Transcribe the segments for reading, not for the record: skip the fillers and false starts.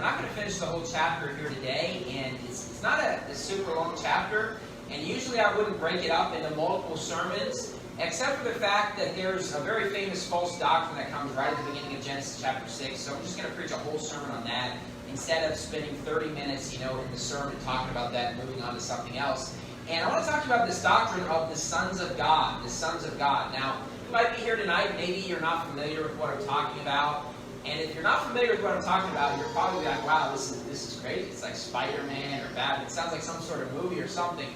we're not going to finish the whole chapter here today, and it's not a super long chapter, and usually I wouldn't break it up into multiple sermons, except for the fact that there's a very famous false doctrine that comes right at the beginning of Genesis chapter 6, so I'm just going to preach a whole sermon on that, instead of spending 30 minutes, in the sermon talking about that and moving on to something else. And I want to talk about this doctrine of the sons of God, the sons of God. Now, you might be here tonight, maybe you're not familiar with what I'm talking about. And if you're not familiar with what I'm talking about, you're probably like, wow, this is crazy. It's like Spider-Man or Batman. It sounds like some sort of movie or something.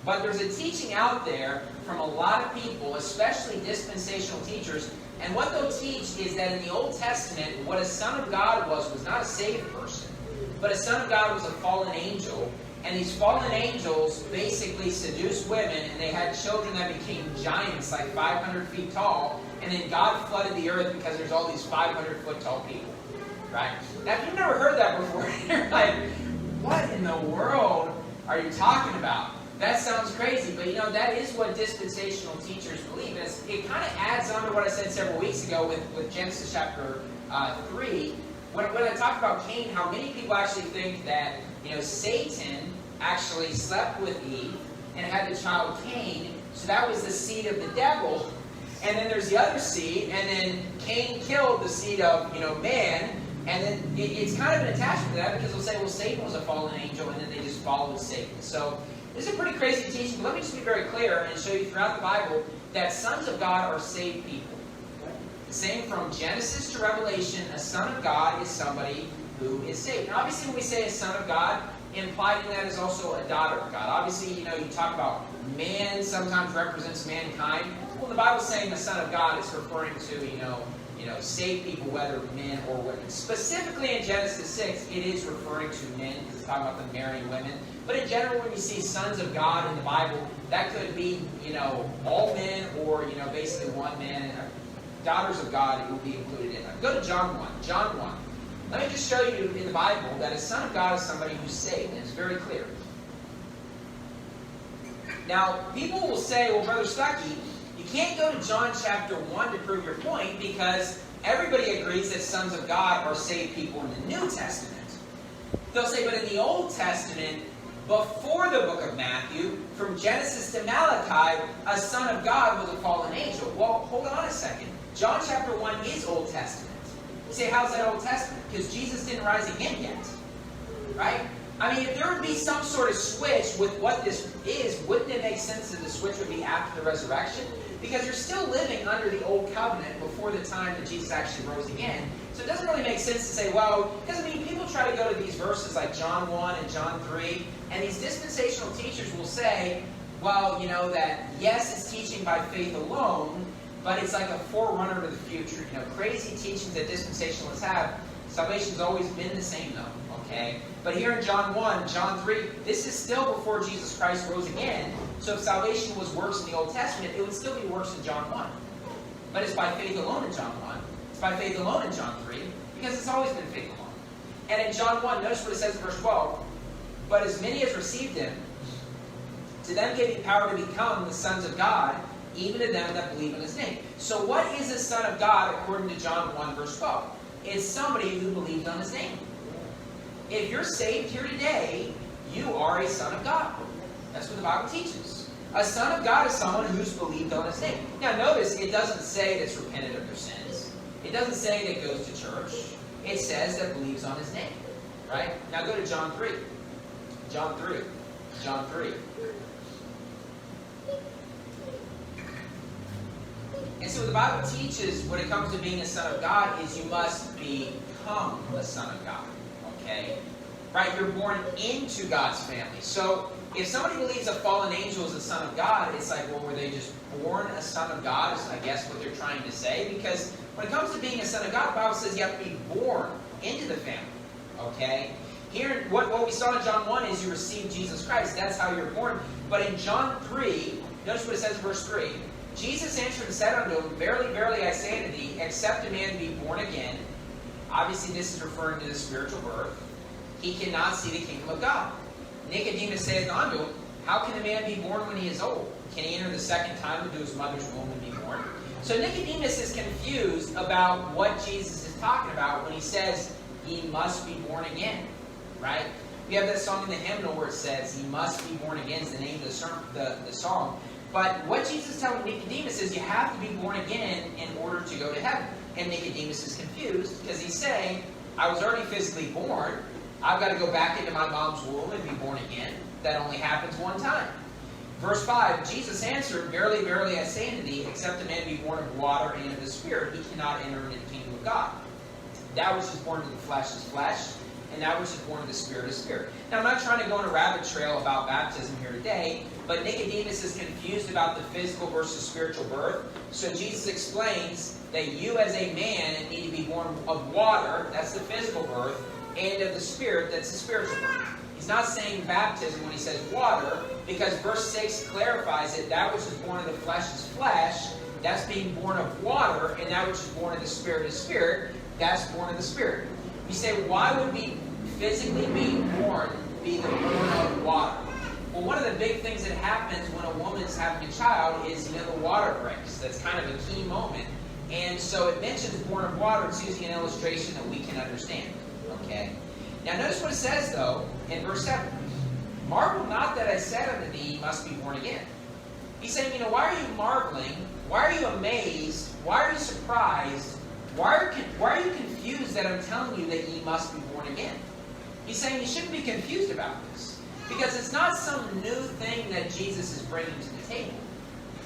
But there's a teaching out there from a lot of people, especially dispensational teachers. And what they'll teach is that in the Old Testament, what a son of God was not a saved person. But a son of God was a fallen angel. And these fallen angels basically seduced women, and they had children that became giants, like 500 feet tall. And then God flooded the earth because there's all these 500-foot tall people. Right? Now, if you've never heard that before, you're like, what in the world are you talking about? That sounds crazy, but that is what dispensational teachers believe. And it kind of adds on to what I said several weeks ago with Genesis chapter 3. When I talked about Cain, how many people actually think that Satan actually slept with Eve and had the child Cain, so that was the seed of the devil. And then there's the other seed, and then Cain killed the seed of man, and then it's kind of an attachment to that, because they'll say, well, Satan was a fallen angel, and then they just followed Satan. So this is a pretty crazy teaching, but let me just be very clear and show you throughout the Bible that sons of God are saved people. The same from Genesis to Revelation, a son of God is somebody who is saved. Now, obviously, when we say a son of God, implied in that is also a daughter of God. Obviously, you talk about man sometimes represents mankind. Well, the Bible's saying the son of God is referring to, saved people, whether men or women. Specifically in Genesis 6, it is referring to men, because it's talking about them marrying women. But in general, when you see sons of God in the Bible, that could be, all men or, basically one man. Daughters of God, it would be included in that. Go to John 1. John 1. Let me just show you in the Bible that a son of God is somebody who's saved, and it's very clear. Now, people will say, well, Brother Stuckey, you can't go to John chapter 1 to prove your point, because everybody agrees that sons of God are saved people in the New Testament. They'll say, but in the Old Testament, before the book of Matthew, from Genesis to Malachi, a son of God was a fallen angel. Well, hold on a second. John chapter 1 is Old Testament. You say, how's that Old Testament? Because Jesus didn't rise again yet. Right? I mean, if there would be some sort of switch with what this is, wouldn't it make sense that the switch would be after the resurrection? Because you're still living under the old covenant before the time that Jesus actually rose again. So it doesn't really make sense to say, well, because people try to go to these verses like John 1 and John 3, and these dispensational teachers will say, well, that yes, it's teaching by faith alone, but it's like a forerunner to the future. Crazy teachings that dispensationalists have. Salvation's always been the same, though. Okay? But here in John 1, John 3, this is still before Jesus Christ rose again. So if salvation was works in the Old Testament, it would still be works in John 1. But it's by faith alone in John 1. It's by faith alone in John 3, because it's always been faith alone. And in John 1, notice what it says in verse 12. But as many as received him, to them gave he power to become the sons of God, even to them that believe in his name. So what is a son of God according to John 1 verse 12? It's somebody who believed on his name. If you're saved here today, you are a son of God. That's what the Bible teaches. A son of God is someone who's believed on his name. Now notice, it doesn't say that's repented of their sins. It doesn't say that goes to church. It says that believes on his name. Right? Now go to John 3. John 3. John 3. And so what the Bible teaches when it comes to being a son of God is you must become a son of God. Okay? Right? You're born into God's family. So if somebody believes a fallen angel is a son of God, it's like, well, were they just born a son of God? Is I guess what they're trying to say. Because when it comes to being a son of God, the Bible says you have to be born into the family. Okay? Here, what we saw in John 1 is you received Jesus Christ. That's how you're born. But in John 3, notice what it says in verse 3. Jesus answered and said unto him, Verily, verily, I say unto thee, except a man be born again. Obviously, this is referring to the spiritual birth. He cannot see the kingdom of God. Nicodemus saith unto him, How can a man be born when he is old? Can he enter the second time into his mother's womb and be born? So Nicodemus is confused about what Jesus is talking about when he says, ye must be born again. Right? We have that song in the hymnal where it says, ye must be born again is the name of the song. But what Jesus is telling Nicodemus is you have to be born again in order to go to heaven. And Nicodemus is confused because he's saying, I was already physically born. I've got to go back into my mom's womb and be born again. That only happens one time. Verse 5, Jesus answered, verily, verily, I say unto thee, except a man be born of water and of the Spirit, he cannot enter into the kingdom of God. That which is born of the flesh is flesh, and that which is born of the Spirit is spirit. Now, I'm not trying to go on a rabbit trail about baptism here today, but Nicodemus is confused about the physical versus spiritual birth. So Jesus explains that you as a man need to be born of water, that's the physical birth, and of the Spirit, that's the spiritual birth. He's not saying baptism when he says water, because verse 6 clarifies it. That which is born of the flesh is flesh. That's being born of water, and that which is born of the Spirit is spirit. That's born of the Spirit. You say, why would we physically being born be the born of water? Well, one of the big things that happens when a woman's having a child is, the water breaks. That's kind of a key moment. And so it mentions born of water. It's using an illustration that we can understand. Okay? Now notice what it says, though, in verse 7. Marvel not that I said unto thee, ye must be born again. He's saying, why are you marveling? Why are you amazed? Why are you surprised? Why are you confused that I'm telling you that ye must be born again? He's saying you shouldn't be confused about this. Because it's not some new thing that Jesus is bringing to the table.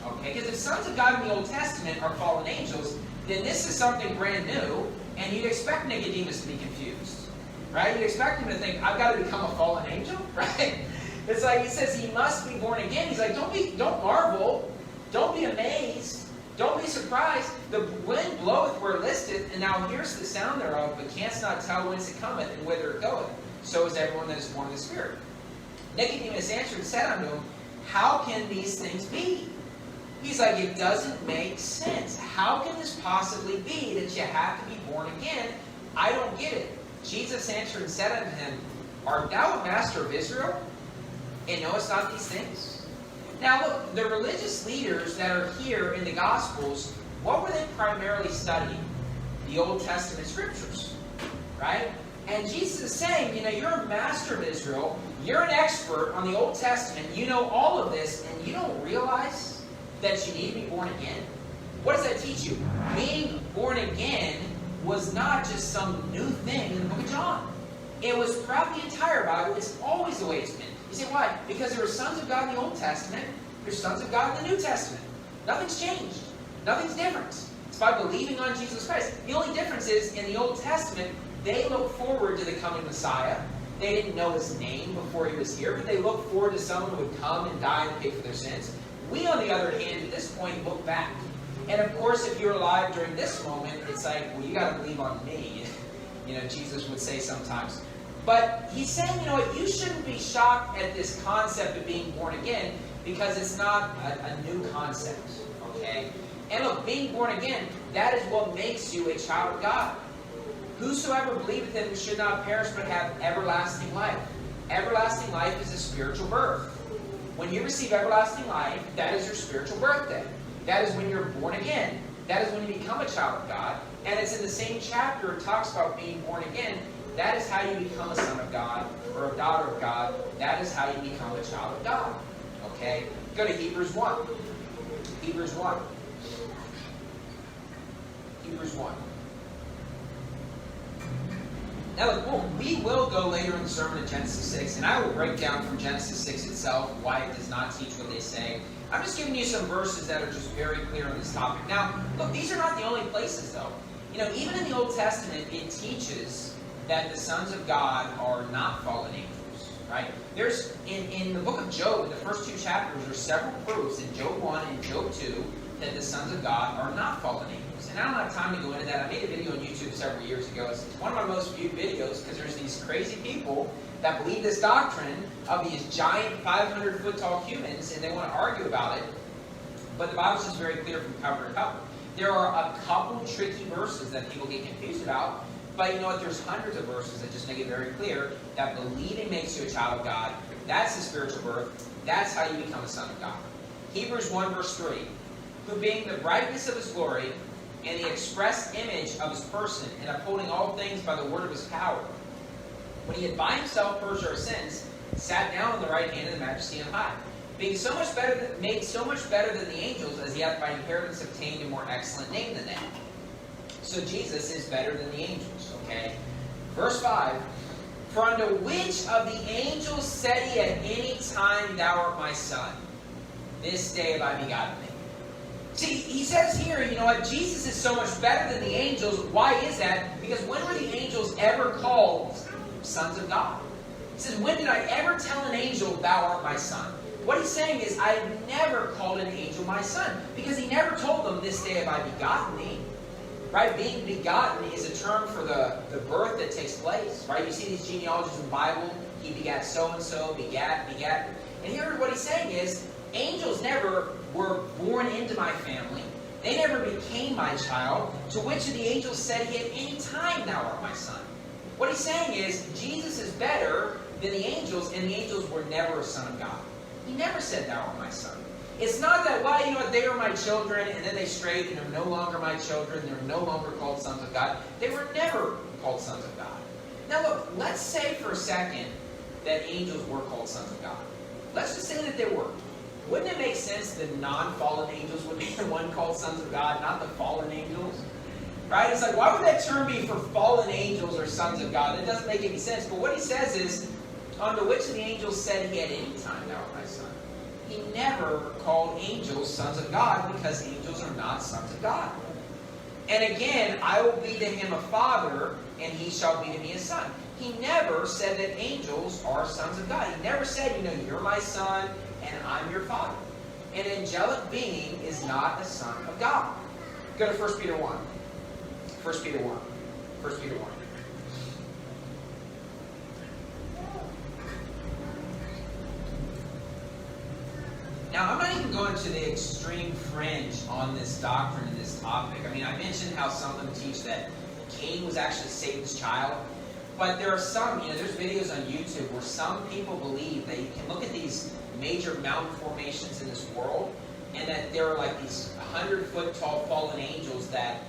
Okay? Because if sons of God in the Old Testament are fallen angels, then this is something brand new, and you'd expect Nicodemus to be confused. Right? You'd expect him to think, I've got to become a fallen angel? Right? It's like he says he must be born again. He's like, don't marvel. Don't be amazed. Don't be surprised. The wind bloweth where it listeth, and now here's the sound thereof, but canst not tell whence it cometh and whither it goeth. So is everyone that is born of the Spirit. Nicodemus answered and said unto him, how can these things be? He's like, it doesn't make sense. How can this possibly be that you have to be born again? I don't get it. Jesus answered and said unto him, art thou a master of Israel, and knowest not these things? Now look, the religious leaders that are here in the Gospels, what were they primarily studying? The Old Testament Scriptures, right? And Jesus is saying, you're a master of Israel, you're an expert on the Old Testament, you know all of this, and you don't realize that you need to be born again? What does that teach you? Being born again was not just some new thing in the book of John. It was throughout the entire Bible. It's always the way it's been. You say, why? Because there were sons of God in the Old Testament. There's sons of God in the New Testament. Nothing's changed. Nothing's different. It's by believing on Jesus Christ. The only difference is, in the Old Testament, they looked forward to the coming Messiah. They didn't know his name before he was here, but they looked forward to someone who would come and die and pay for their sins. We, on the other hand, at this point, look back. And of course, if you're alive during this moment, it's like, well, you got to believe on me. Jesus would say sometimes. But he's saying, you shouldn't be shocked at this concept of being born again, because it's not a new concept. Okay? And look, being born again, that is what makes you a child of God. Whosoever believeth in him should not perish, but have everlasting life. Everlasting life is a spiritual birth. When you receive everlasting life, that is your spiritual birthday. That is when you're born again. That is when you become a child of God. And it's in the same chapter it talks about being born again. That is how you become a son of God or a daughter of God. That is how you become a child of God. Okay? Go to Hebrews 1. Hebrews 1. Hebrews 1. Now look, we will go later in the sermon to Genesis 6, and I will break down from Genesis 6 itself why it does not teach what they say. I'm just giving you some verses that are just very clear on this topic. Now, look, these are not the only places, though. Even in the Old Testament, it teaches that the sons of God are not fallen angels, right? There's, in the book of Job, in the first 2 chapters, there's several proofs in Job 1 and Job 2 that the sons of God are not fallen angels. And I don't have time to go into that. I made a video on YouTube several years ago. It's one of my most viewed videos because there's these crazy people that believe this doctrine of these giant 500-foot tall humans, and they want to argue about it. But the Bible's just very clear from cover to cover. There are a couple tricky verses that people get confused about, but you know what? There's hundreds of verses that just make it very clear that believing makes you a child of God. That's the spiritual birth. That's how you become a son of God. Hebrews 1 verse 3. Who being the brightness of his glory and the express image of his person, and upholding all things by the word of his power. When he had by himself purged our sins, sat down on the right hand of the majesty on high, being made so much better than the angels, as he hath by inheritance obtained a more excellent name than they. So Jesus is better than the angels, okay? Verse 5, for unto which of the angels said he at any time, thou art my son? This day have I begotten thee. See, he says here, you know what, Jesus is so much better than the angels. Why is that? Because when were the angels ever called sons of God? He says, when did I ever tell an angel, thou art my son? What he's saying is, I never called an angel my son. Because he never told them, this day have I begotten thee. Right? Being begotten is a term for the birth that takes place. Right? You see these genealogies in the Bible. He begat so-and-so, begat. And here what he's saying is, angels never were born into my family. They never became my child. To which of the angels said he at any time, thou art my son? What he's saying is, Jesus is better than the angels, and the angels were never a son of God. He never said, thou art my son. It's not that, well, you know what, they were my children, and then they strayed, and they're no longer my children, they're no longer called sons of God. They were never called sons of God. Now look, let's say for a second that angels were called sons of God. Let's just say that they were. Wouldn't it make sense that non-fallen angels would be the one called sons of God, not the fallen angels? Right? It's like, why would that term be for fallen angels or sons of God? It doesn't make any sense. But what he says is, unto which of the angels said he at any time, thou art my son? He never called angels sons of God, because angels are not sons of God. And again, I will be to him a father, and he shall be to me a son. He never said that angels are sons of God. He never said, you know, you're my son, and I'm your father. An angelic being is not a son of God. Go to 1 Peter 1. 1 Peter 1. 1 Peter 1. Now, I'm not even going to the extreme fringe on this doctrine and this topic. I mean, I mentioned how some of them teach that Cain was actually Satan's child. But there are some, you know, there's videos on YouTube where some people believe that you can look at these major mountain formations in this world, and that there are like these 100-foot tall fallen angels that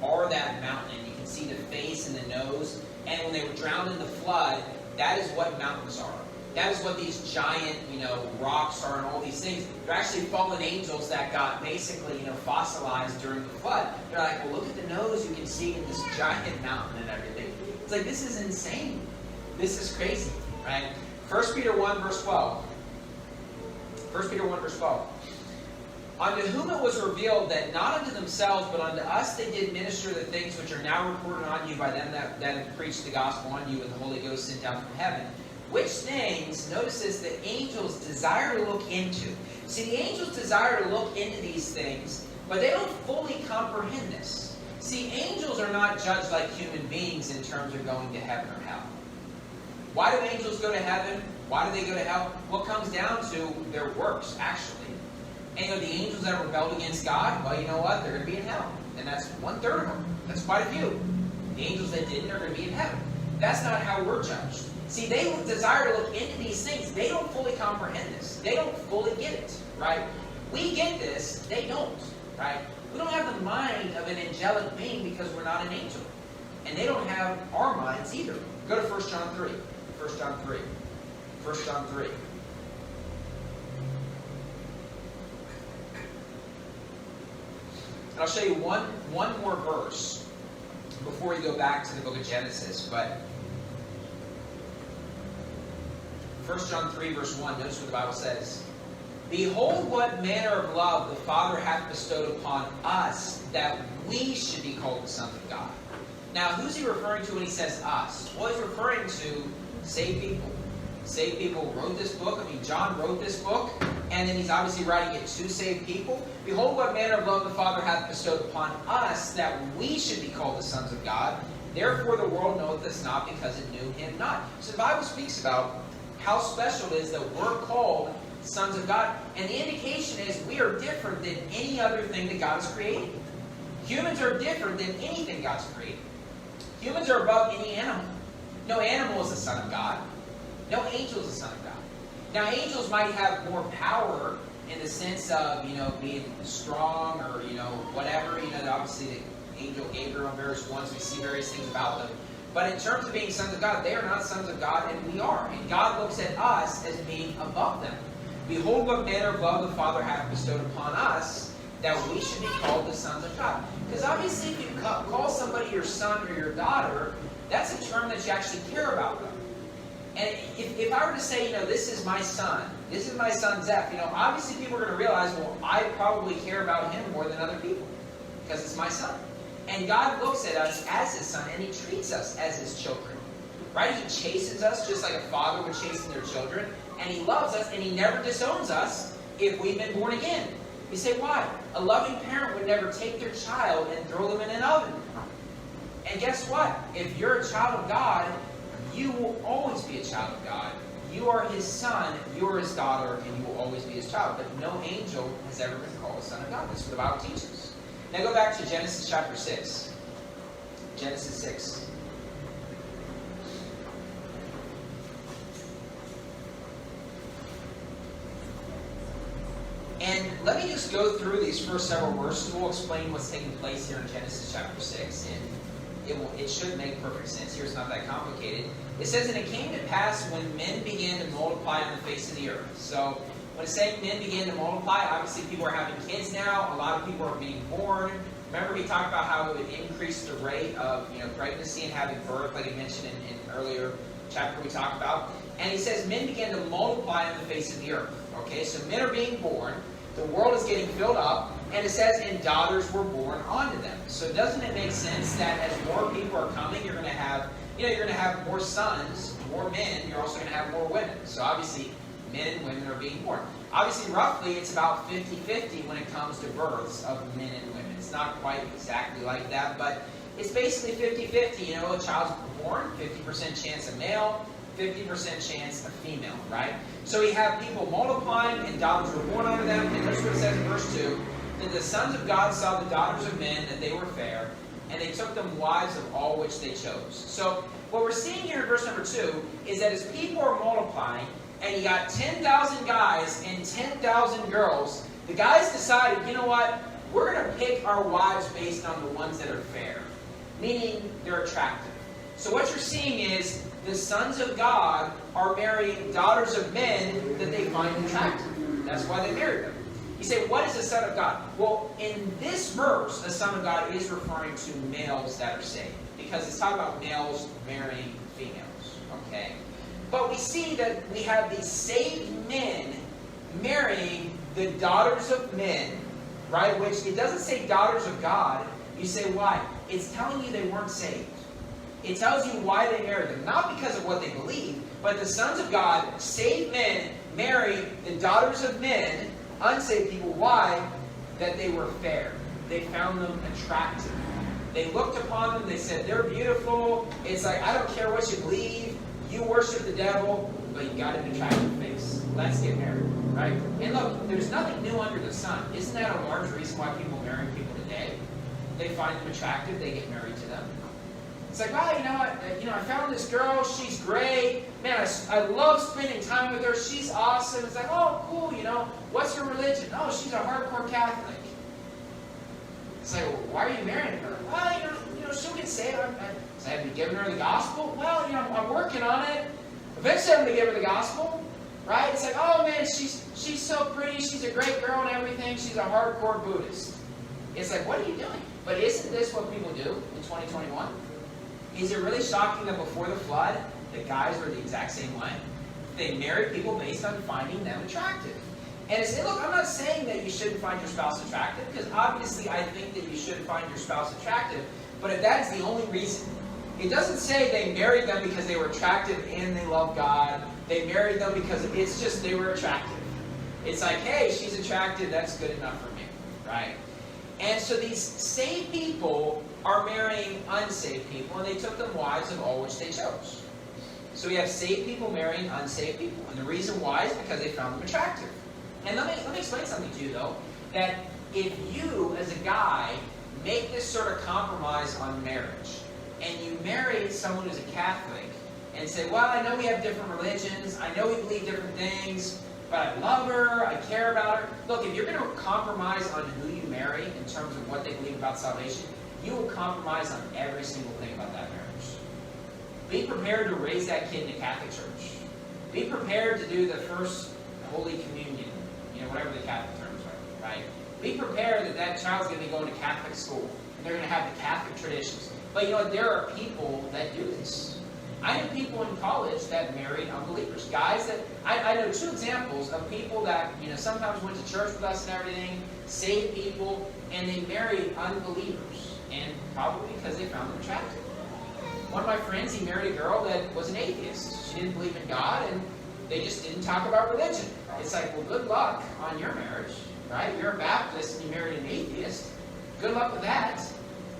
are that mountain. And you can see the face and the nose. And when they were drowned in the flood, that is what mountains are. That is what these giant, you know, rocks are and all these things. They're actually fallen angels that got basically, you know, fossilized during the flood. They're like, well, look at the nose you can see in this giant mountain and everything. It's like, this is insane. This is crazy, right? 1 Peter 1, verse 12. 1 Peter 1, verse 12. Unto whom it was revealed that not unto themselves, but unto us they did minister the things which are now reported on you by them that have preached the gospel on you, and the Holy Ghost sent down from heaven. Which things, notice this, the angels desire to look into. See, the angels desire to look into these things, but they don't fully comprehend this. See, angels are not judged like human beings in terms of going to heaven or hell. Why do angels go to heaven? Why do they go to hell? Well, it comes down to their works, actually. And you know, the angels that rebelled against God, well, you know what? They're going to be in hell. And that's 1/3 of them. That's quite a few. The angels that didn't are going to be in heaven. That's not how we're judged. See, they desire to look into these things. They don't fully comprehend this. They don't fully get it, right? We get this. They don't, right? We don't have the mind of an angelic being because we're not an angel. And they don't have our minds either. Go to 1 John 3. 1 John 3. 1 John 3. And I'll show you one more verse before we go back to the book of Genesis. But 1 John 3, verse 1, notice what the Bible says. Behold what manner of love the Father hath bestowed upon us, that we should be called the sons of God. Now, who's he referring to when he says us? Well, he's referring to saved people. Saved people wrote this book. I mean, John wrote this book, and then he's obviously writing it to saved people. Behold what manner of love the Father hath bestowed upon us, that we should be called the sons of God. Therefore the world knoweth us not, because it knew him not. So the Bible speaks about how special it is that we're called sons of God. And the indication is we are different than any other thing that God has created. Humans are different than anything God's created. Humans are above any animal. No animal is a son of God. No angel is a son of God. Now, angels might have more power in the sense of, you know, being strong or, you know, whatever. You know, obviously angel Gabriel in various ones. We see various things about them. But in terms of being sons of God, they are not sons of God, and we are. And God looks at us as being above them. Behold what manner of love the Father hath bestowed upon us, that we should be called the sons of God. Because obviously if you call somebody your son or your daughter, that's a term that you actually care about them. And if I were to say, this is my son Zeph, obviously people are going to realize, well, I probably care about him more than other people, because it's my son. And God looks at us as his son, and he treats us as his children. Right? He chastens us just like a father would chasten their children, and he loves us, and he never disowns us if we've been born again. You say, why? A loving parent would never take their child and throw them in an oven. And guess what? If you're a child of God, you will always be a child of God. You are his son, you're his daughter, and you will always be his child. But no angel has ever been called a son of God. That's what the Bible teaches. Now go back to Genesis chapter 6. Genesis 6. And let me just go through these first several verses. We'll explain what's taking place here in Genesis chapter 6. And it should make perfect sense here. It's not that complicated. It says, and it came to pass when men began to multiply on the face of the earth. So when it's saying men began to multiply, obviously people are having kids now. A lot of people are being born. Remember we talked about how it would increase the rate of pregnancy and having birth, like I mentioned in an earlier chapter we talked about. And he says men began to multiply on the face of the earth. Okay, so men are being born. The world is getting filled up. And it says, and daughters were born unto them. So doesn't it make sense that as more people are coming, you're going to have, you're going to have more sons, more men. You're also going to have more women. So obviously, men and women are being born. Obviously, roughly, it's about 50-50 when it comes to births of men and women. It's not quite exactly like that, but it's basically 50-50. A child's born, 50% chance a male, 50% chance a female, right? So we have people multiplying, and daughters were born unto them. And here's what it says in verse 2. That the sons of God saw the daughters of men, that they were fair, and they took them wives of all which they chose. So what we're seeing here in verse number 2 is that as people are multiplying, and you got 10,000 guys and 10,000 girls, the guys decided, you know what, we're going to pick our wives based on the ones that are fair, meaning they're attractive. So what you're seeing is the sons of God are marrying daughters of men that they find attractive. That's why they married them. You say, what is a son of God? Well, in this verse, a son of God is referring to males that are saved, because it's talking about males marrying females. Okay? But we see that we have these saved men marrying the daughters of men, right? Which it doesn't say daughters of God. You say, why? It's telling you they weren't saved. It tells you why they married them. Not because of what they believe, but the sons of God, saved men, marry the daughters of men, unsaved people. Why? That they were fair. They found them attractive. They looked upon them. They said, they're beautiful. It's like, I don't care what you believe. You worship the devil, but you got an attractive face. Let's get married, right? And look, there's nothing new under the sun. Isn't that a large reason why people marry people today? They find them attractive. They get married to them. It's like, wow, you know what? I found this girl. She's great. Man, I love spending time with her. She's awesome. It's like, oh, cool. What's her religion? Oh, she's a hardcore Catholic. It's like, well, why are you marrying her? Well, she'll get saved. Have you given her the gospel? Well, I'm working on it. Eventually, I'm going to give her the gospel, right? It's like, oh man, she's so pretty. She's a great girl and everything. She's a hardcore Buddhist. It's like, what are you doing? But isn't this what people do in 2021? Is it really shocking that before the flood, the guys were the exact same way? They married people based on finding them attractive. And look, I'm not saying that you shouldn't find your spouse attractive, because obviously I think that you should find your spouse attractive, but if that's the only reason, it doesn't say they married them because they were attractive and they love God. They married them because it's just they were attractive. It's like, hey, she's attractive, that's good enough for me, right? And so these saved people are marrying unsaved people, and they took them wives of all which they chose. So we have saved people marrying unsaved people. And the reason why is because they found them attractive. And let me explain something to you, though, that if you, as a guy, make this sort of compromise on marriage, and you marry someone who's a Catholic, and say, well, I know we have different religions, I know we believe different things, but I love her, I care about her. Look, if you're going to compromise on who you marry in terms of what they believe about salvation, you will compromise on every single thing about that marriage. Be prepared to raise that kid in a Catholic church. Be prepared to do the first Holy Communion, whatever the Catholic terms are, right? Be prepared that that child's going to be going to Catholic school, and they're going to have the Catholic traditions. But there are people that do this. I know people in college that married unbelievers. Guys that, I know 2 examples of people that, sometimes went to church with us and everything, saved people, and they married unbelievers. And probably because they found them attractive. One of my friends, he married a girl that was an atheist. She didn't believe in God, and they just didn't talk about religion. It's like, well, good luck on your marriage, right? You're a Baptist and you married an atheist. Good luck with that.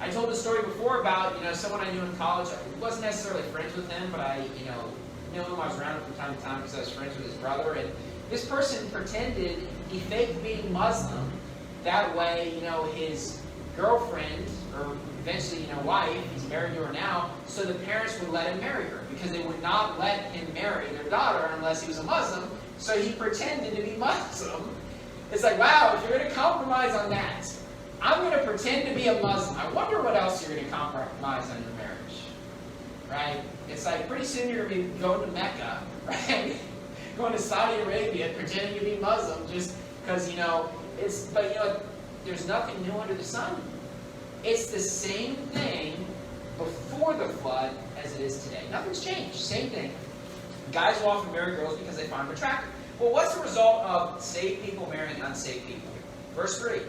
I told the story before about, someone I knew in college. I wasn't necessarily friends with him, but I, knew him. I was around him from time to time because I was friends with his brother. And this person pretended, he faked being Muslim. That way, his girlfriend, or eventually, wife, he's married to her now, so the parents would let him marry her because they would not let him marry their daughter unless he was a Muslim. So he pretended to be Muslim. It's like, wow, if you're going to compromise on that, I'm going to pretend to be a Muslim. I wonder what else you're going to compromise on your marriage, right? It's like pretty soon you're going to be going to Mecca, right? Going to Saudi Arabia, pretending to be Muslim just because, there's nothing new under the sun. It's the same thing before the flood as it is today. Nothing's changed. Same thing. Guys will often marry girls because they find them attractive. Well, what's the result of saved people marrying unsaved people? Verse 3.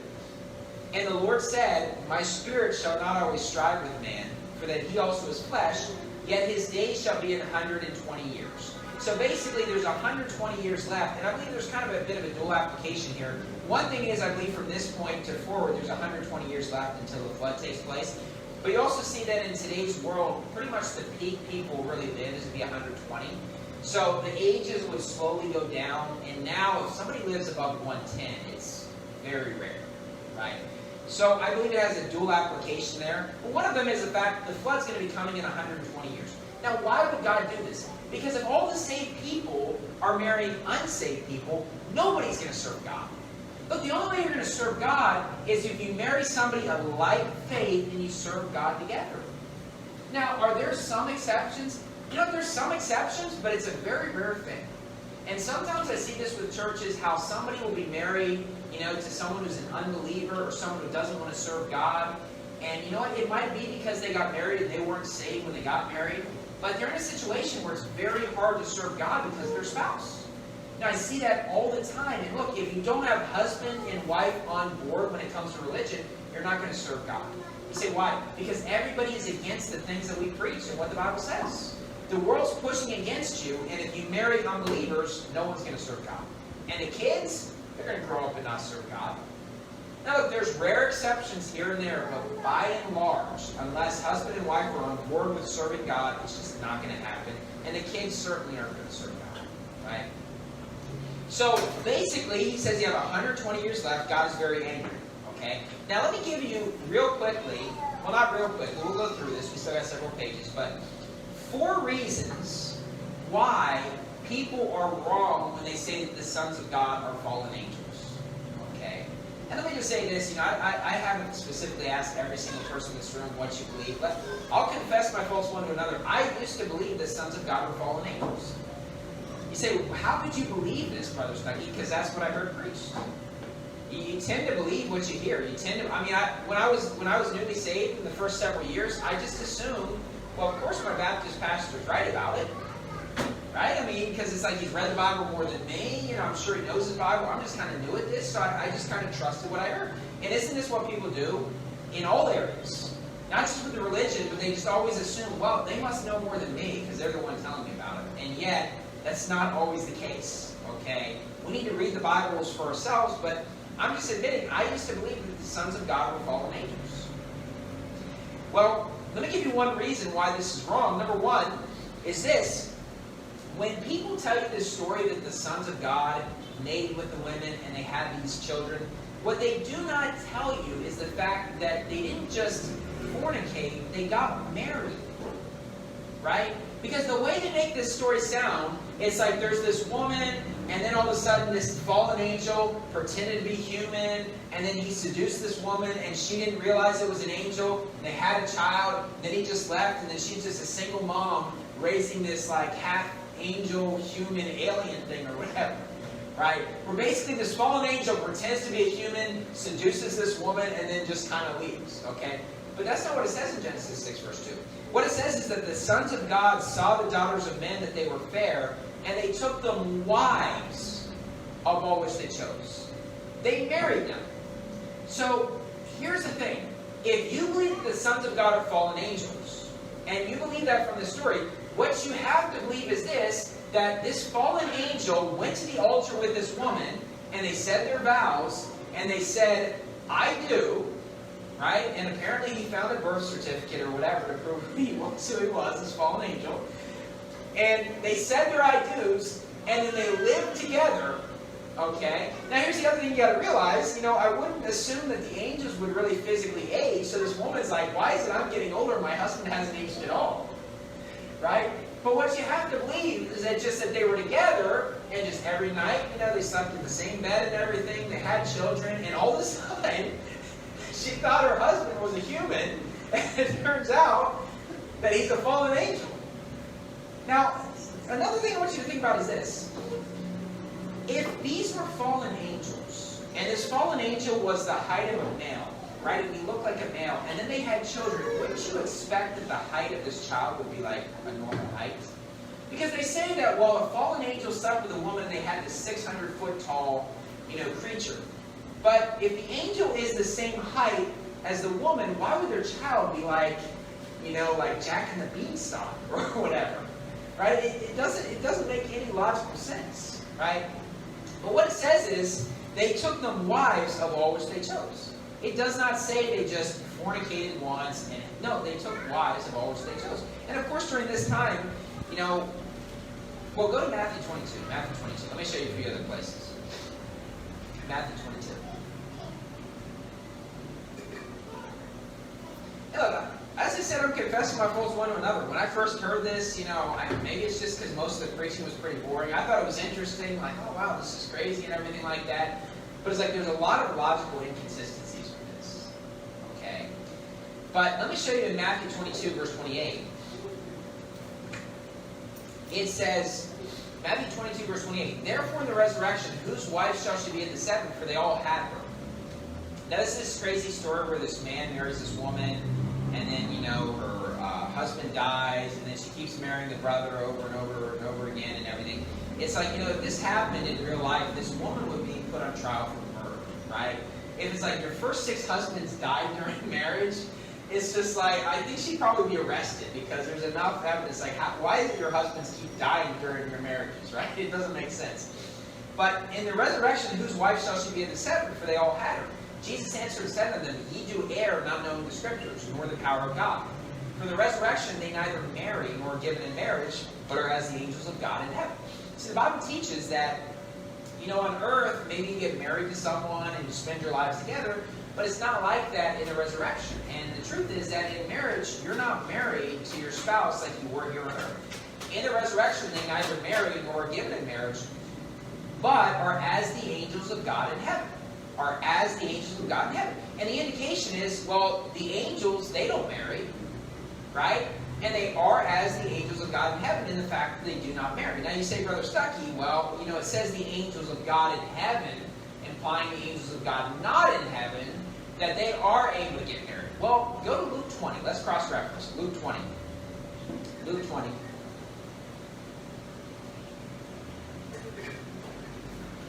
And the Lord said, My spirit shall not always strive with man, for that he also is flesh, yet his days shall be 120 years. So basically, there's 120 years left, and I believe there's kind of a bit of a dual application here. One thing is, I believe from this point to forward, there's 120 years left until the flood takes place. But you also see that in today's world, pretty much the peak people really live is to be 120. So the ages would slowly go down, and now if somebody lives above 110, it's very rare, right? So I believe it has a dual application there. But one of them is the fact that the flood's going to be coming in 120 years. Now, why would God do this? Because if all the saved people are marrying unsaved people, nobody's going to serve God. Look, the only way you're going to serve God is if you marry somebody of like faith and you serve God together. Now, are there some exceptions? There's some exceptions, but it's a very rare thing. And sometimes I see this with churches, how somebody will be married, to someone who's an unbeliever or someone who doesn't want to serve God. And it might be because they got married and they weren't saved when they got married. But they're in a situation where it's very hard to serve God because of their spouse. Now, I see that all the time. And look, if you don't have husband and wife on board when it comes to religion, you're not going to serve God. You say, why? Because everybody is against the things that we preach and what the Bible says. The world's pushing against you, and if you marry unbelievers, no one's going to serve God. And the kids, they're going to grow up and not serve God. Now, look, there's rare exceptions here and there, but by and large, unless husband and wife are on board with serving God, it's just not going to happen. And the kids certainly aren't going to serve God, right? So, basically, he says you have 120 years left. God is very angry, okay? Now, let me give you real quickly, well, not real quickly, we'll go through this. We still got several pages, but 4 reasons why people are wrong when they say that the sons of God are fallen angels. Okay? And let me just say this, I haven't specifically asked every single person in this room what you believe, but I'll confess my faults one to another. I used to believe the sons of God were fallen angels. You say, well, how could you believe this, Brother Stuckey? Because that's what I heard preached. You tend to believe what you hear. You tend to, when I was newly saved in the first several years, I just assumed, well, of course my Baptist pastor's right about it. Right? Because it's like he's read the Bible more than me. I'm sure he knows his Bible. I'm just kind of new at this, so I just kind of trusted what I heard. And isn't this what people do in all areas? Not just with the religion, but they just always assume, well, they must know more than me because they're the one telling me about it. And yet, that's not always the case. Okay? We need to read the Bibles for ourselves, but I'm just admitting, I used to believe that the sons of God were fallen angels. Well, let me give you one reason why this is wrong. Number one is this. When people tell you this story that the sons of God mated with the women and they had these children, what they do not tell you is the fact that they didn't just fornicate, they got married. Right? Because the way they make this story sound, it's like there's this woman, and then all of a sudden this fallen angel pretended to be human, and then he seduced this woman, and she didn't realize it was an angel, and they had a child, and then he just left, and then she's just a single mom raising this like half angel, human, alien thing or whatever. Right? Where basically this fallen angel pretends to be a human, seduces this woman, and then just kind of leaves. Okay? But that's not what it says in Genesis 6 verse 2. What it says is that the sons of God saw the daughters of men that they were fair, and they took them wives of all which they chose. They married them. So, here's the thing. If you believe that the sons of God are fallen angels, and you believe that from the story, what you have to believe is this, that this fallen angel went to the altar with this woman, and they said their vows, and they said, I do, right? And apparently he found a birth certificate or whatever to prove who he was, this fallen angel. And they said their I do's, and then they lived together, okay? Now here's the other thing you got to realize, I wouldn't assume that the angels would really physically age, so this woman's like, why is it I'm getting older and my husband hasn't aged at all? Right? But what you have to believe is that just that they were together, and just every night, they slept in the same bed and everything, they had children, and all this time, she thought her husband was a human, and it turns out that he's a fallen angel. Now, another thing I want you to think about is this. If these were fallen angels, and this fallen angel was the height of a male, right? If he looked like a male, and then they had children, wouldn't you expect that the height of this child would be like a normal height? Because they say that, well, a fallen angel slept with a woman, and they had this 600-foot tall, creature. But if the angel is the same height as the woman, why would their child be like, like Jack and the Beanstalk or whatever? Right? It doesn't make any logical sense, right? But what it says is, they took them wives of all which they chose. It does not say they just fornicated once, and no, they took wives of all which they chose. And of course, during this time, well, go to Matthew 22. Matthew 22. Let me show you a few other places. Matthew 22. Hey, look, as I said, I'm confessing my faults one to another. When I first heard this, maybe it's just because most of the preaching was pretty boring. I thought it was interesting, like, oh wow, this is crazy and everything like that. But it's like there's a lot of logical inconsistencies with this. Okay? But let me show you in Matthew 22, verse 28. It says, Matthew 22, verse 28, therefore in the resurrection, whose wife shall she be at the seventh? For they all had her. Now this is this crazy story where this man marries this woman, and then, her husband dies, and then she keeps marrying the brother over and over and over again and everything. It's like, if this happened in real life, this woman would be put on trial for murder, right? If it's like your first 6 husbands died during marriage, it's just like, I think she'd probably be arrested because there's enough evidence. Like, why is it your husbands keep dying during your marriages, right? It doesn't make sense. But in the resurrection, whose wife shall she be at the seventh? For they all had her. Jesus answered and said unto them, ye do err, not knowing the Scriptures, nor the power of God. For the resurrection they neither marry nor are given in marriage, but are as the angels of God in heaven. See, the Bible teaches that, on earth, maybe you get married to someone and you spend your lives together, but it's not like that in the resurrection. And the truth is that in marriage, you're not married to your spouse like you were here on earth. In the resurrection, they neither marry nor are given in marriage, but are as the angels of God in heaven. Are as the angels of God in heaven. And the indication is, well, the angels, they don't marry, right? And they are as the angels of God in heaven in the fact that they do not marry. Now you say, Brother Stuckey, well, it says the angels of God in heaven, implying the angels of God not in heaven, that they are able to get married. Well, go to Luke 20. Let's cross-reference. Luke 20. Luke 20.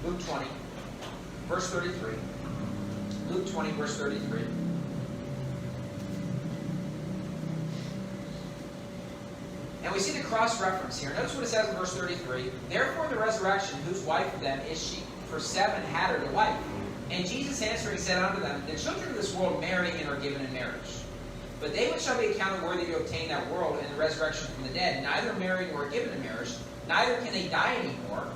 Luke 20. Verse 33. Luke 20, verse 33. And we see the cross-reference here. Notice what it says in verse 33. Therefore in the resurrection, whose wife of them is she? For 7 had her to wife. And Jesus answering said unto them, the children of this world marry and are given in marriage. But they which shall be accounted worthy to obtain that world and the resurrection from the dead, neither marry nor are given in marriage, neither can they die anymore,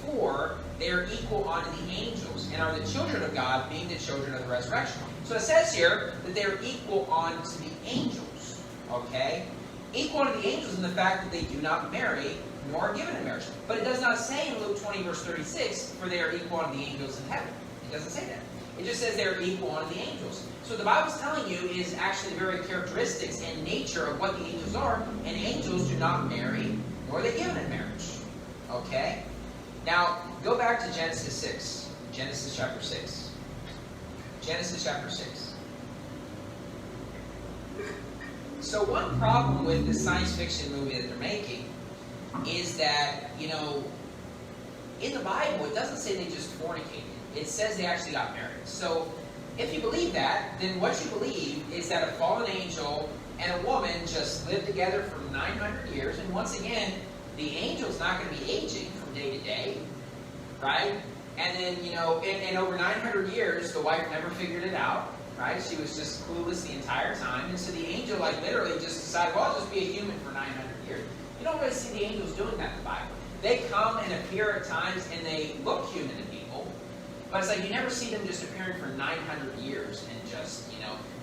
for they are equal unto the angels, and are the children of God, being the children of the resurrection. So it says here that they are equal unto the angels. Okay? Equal unto the angels in the fact that they do not marry, nor are given in marriage. But it does not say in Luke 20, verse 36, for they are equal unto the angels in heaven. It doesn't say that. It just says they are equal unto the angels. So what the Bible's telling you is actually the very characteristics and nature of what the angels are. And angels do not marry, nor are they given in marriage. Okay? Now, go back to Genesis 6. Genesis chapter 6. Genesis chapter 6. So one problem with the science fiction movie that they're making is that, in the Bible, it doesn't say they just fornicated. It says they actually got married. So if you believe that, then what you believe is that a fallen angel and a woman just lived together for 900 years. And once again, the angel's not going to be aging from day to day, right? And then, in over 900 years, the wife never figured it out, right? She was just clueless the entire time. And so the angel, literally just decided, well, I'll just be a human for 900 years. You don't really see the angels doing that in the Bible. They come and appear at times, and they look human to people. But it's you never see them just appearing for 900 years and just,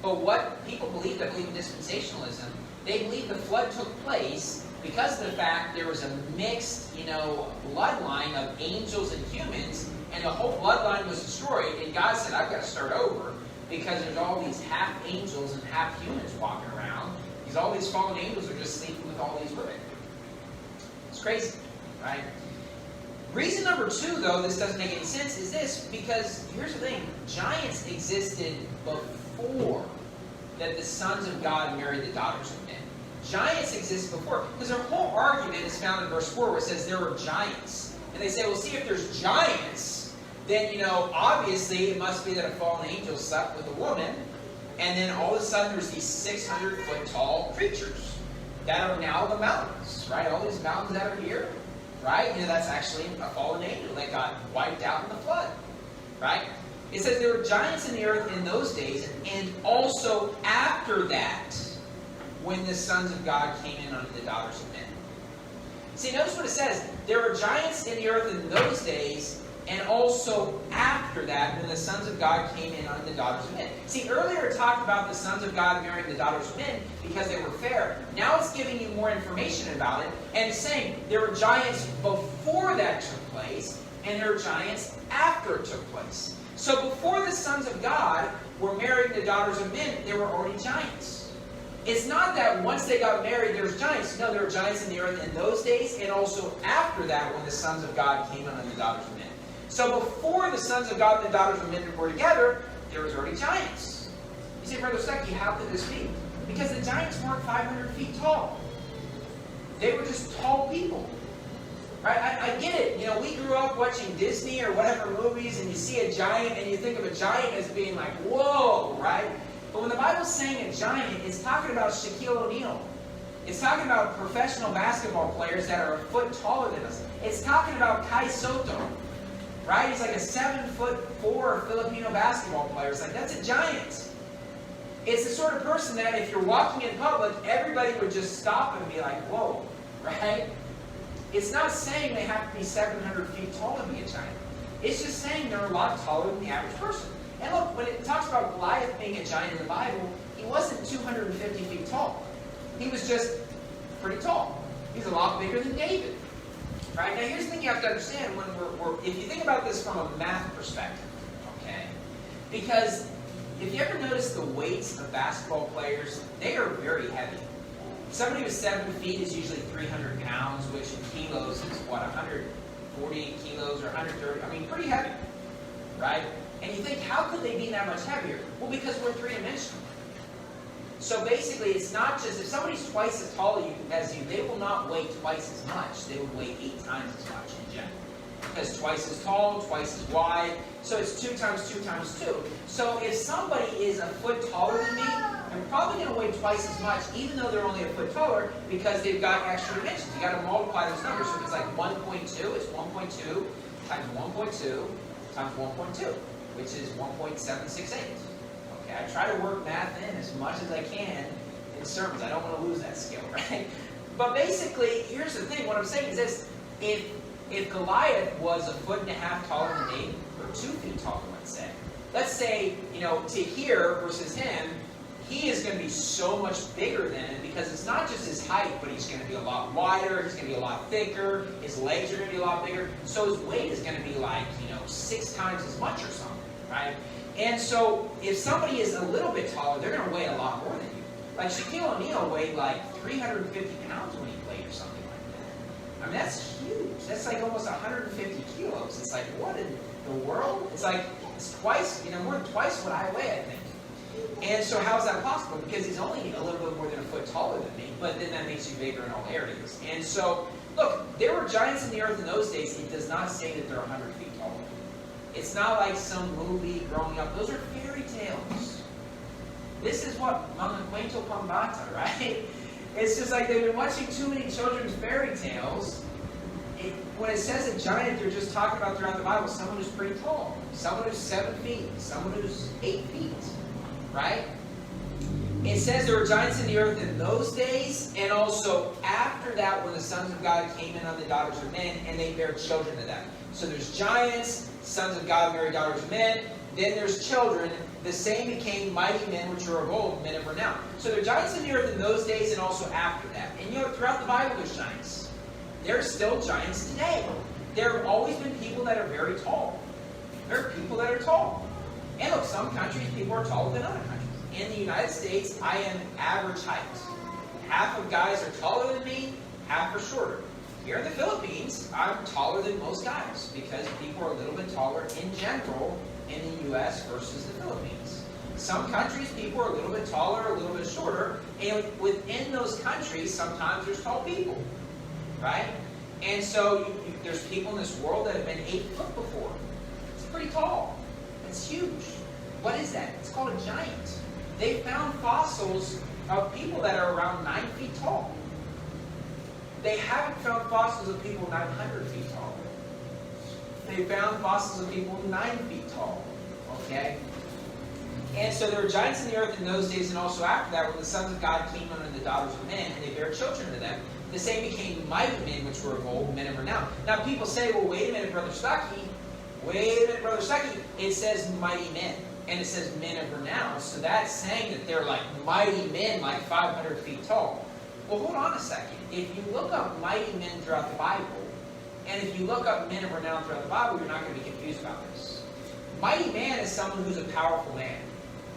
But what people believe that believe in dispensationalism, they believe the flood took place because of the fact there was a mixed, bloodline of angels and humans, and the whole bloodline was destroyed, and God said, I've got to start over, because there's all these half angels and half humans walking around, because all these fallen angels are just sleeping with all these women. It's crazy, right? Reason number 2, though, this doesn't make any sense, is this, because here's the thing, giants existed before that the sons of God married the daughters of men. Giants exist before, because their whole argument is found in verse 4, where it says there were giants. And they say, well, see, if there's giants, then, obviously it must be that a fallen angel slept with a woman, and then all of a sudden there's these 600-foot tall creatures that are now the mountains, right? All these mountains that are here, right? That's actually a fallen angel that got wiped out in the flood, right? It says there were giants in the earth in those days, and also after that, when the sons of God came in unto the daughters of men. See, notice what it says. There were giants in the earth in those days, and also after that, when the sons of God came in unto the daughters of men. See, earlier it talked about the sons of God marrying the daughters of men because they were fair. Now it's giving you more information about it, and it's saying there were giants before that took place, and there were giants after it took place. So before the sons of God were marrying the daughters of men, there were already giants. It's not that once they got married, there's giants. No, there were giants in the earth in those days, and also after that, when the sons of God came unto the daughters of men. So before the sons of God and the daughters of men were together, there was already giants. You say, Brother Stuckey, how could this be? Because the giants weren't 500 feet tall. They were just tall people. Right? I get it. We grew up watching Disney or whatever movies, and you see a giant, and you think of a giant as being like, whoa, right? But when the Bible's saying a giant, it's talking about Shaquille O'Neal. It's talking about professional basketball players that are a foot taller than us. It's talking about Kai Soto, right? He's like a 7'4" Filipino basketball player. It's that's a giant. It's the sort of person that if you're walking in public, everybody would just stop and be like, whoa, right? It's not saying they have to be 700 feet tall to be a giant. It's just saying they're a lot taller than the average person. And look, when it talks about Goliath being a giant in the Bible, he wasn't 250 feet tall. He was just pretty tall. He's a lot bigger than David. Right? Now here's the thing you have to understand when if you think about this from a math perspective, okay? Because if you ever notice the weights of basketball players, they are very heavy. Somebody who's 7 feet is usually 300 pounds, which in kilos is what, 140 kilos or 130? I mean, pretty heavy, right? And you think, how could they be that much heavier? Well, because we're three-dimensional. So basically, it's not just, if somebody's twice as tall as you, they will not weigh twice as much. They would weigh 8 times as much in general. Because twice as tall, twice as wide, so it's 2 times 2 times 2. So if somebody is a foot taller than me, I'm probably going to weigh twice as much, even though they're only a foot taller, because they've got extra dimensions. You've got to multiply those numbers. So if it's like 1.2, it's 1.2 times 1.2 times 1.2, which is 1.768. Okay, I try to work math in as much as I can in sermons. I don't want to lose that skill, right? But basically, here's the thing. What I'm saying is this. If Goliath was 1.5 feet taller than David, or 2 feet taller, let's say, to here versus him, he is going to be so much bigger than him, because it's not just his height, but he's going to be a lot wider, he's going to be a lot thicker, his legs are going to be a lot bigger, so his weight is going to be like, 6 times as much or something, right? And so if somebody is a little bit taller, they're going to weigh a lot more than you. Like Shaquille O'Neal weighed like 350 pounds when he played or something like that. I mean, that's huge. That's like almost 150 kilos. It's like, what in the world? It's like, it's twice, more than twice what I weigh, I think. And so how is that possible? Because he's only a little bit more than a foot taller than me, but then that makes you bigger in all areas. And so, look, there were giants in the earth in those days. It does not say that they're 100 feet tall. It's not like some movie growing up. Those are fairy tales. This is what Mga Kwento Pambata, right? It's just like they've been watching too many children's fairy tales. When it says a giant, they're just talking about throughout the Bible someone who's pretty tall, someone who's 7 feet, someone who's 8 feet, right? It says there were giants in the earth in those days, and also after that, when the sons of God came in on the daughters of men, and they bare children to them. So there's giants, sons of God marry daughters of men, then there's children. The same became mighty men which were of old, men of renown. So there are giants in the earth in those days and also after that. And throughout the Bible there's giants. There are still giants today. There have always been people that are very tall. There are people that are tall. And look, some countries people are taller than other countries. In the United States, I am average height. Half of guys are taller than me, half are shorter. Here in the Philippines, I'm taller than most guys because people are a little bit taller in general in the U.S. versus the Philippines. Some countries, people are a little bit taller, a little bit shorter, and within those countries, sometimes there's tall people, right? And so there's people in this world that have been 8 foot before. It's pretty tall. It's huge. What is that? It's called a giant. They found fossils of people that are around 9 feet tall. They haven't found fossils of people 900 feet tall. They found fossils of people 9 feet tall. Okay? And so there were giants in the earth in those days and also after that, when the sons of God came unto the daughters of men, and they bare children to them. The same became mighty men which were of old, men of renown. Now people say, well, wait a minute, Brother Stuckey. It says mighty men. And it says men of renown. So that's saying that they're like mighty men, like 500 feet tall. Well, hold on a second. If you look up mighty men throughout the Bible, and if you look up men of renown throughout the Bible, you're not going to be confused about this. Mighty man is someone who's a powerful man.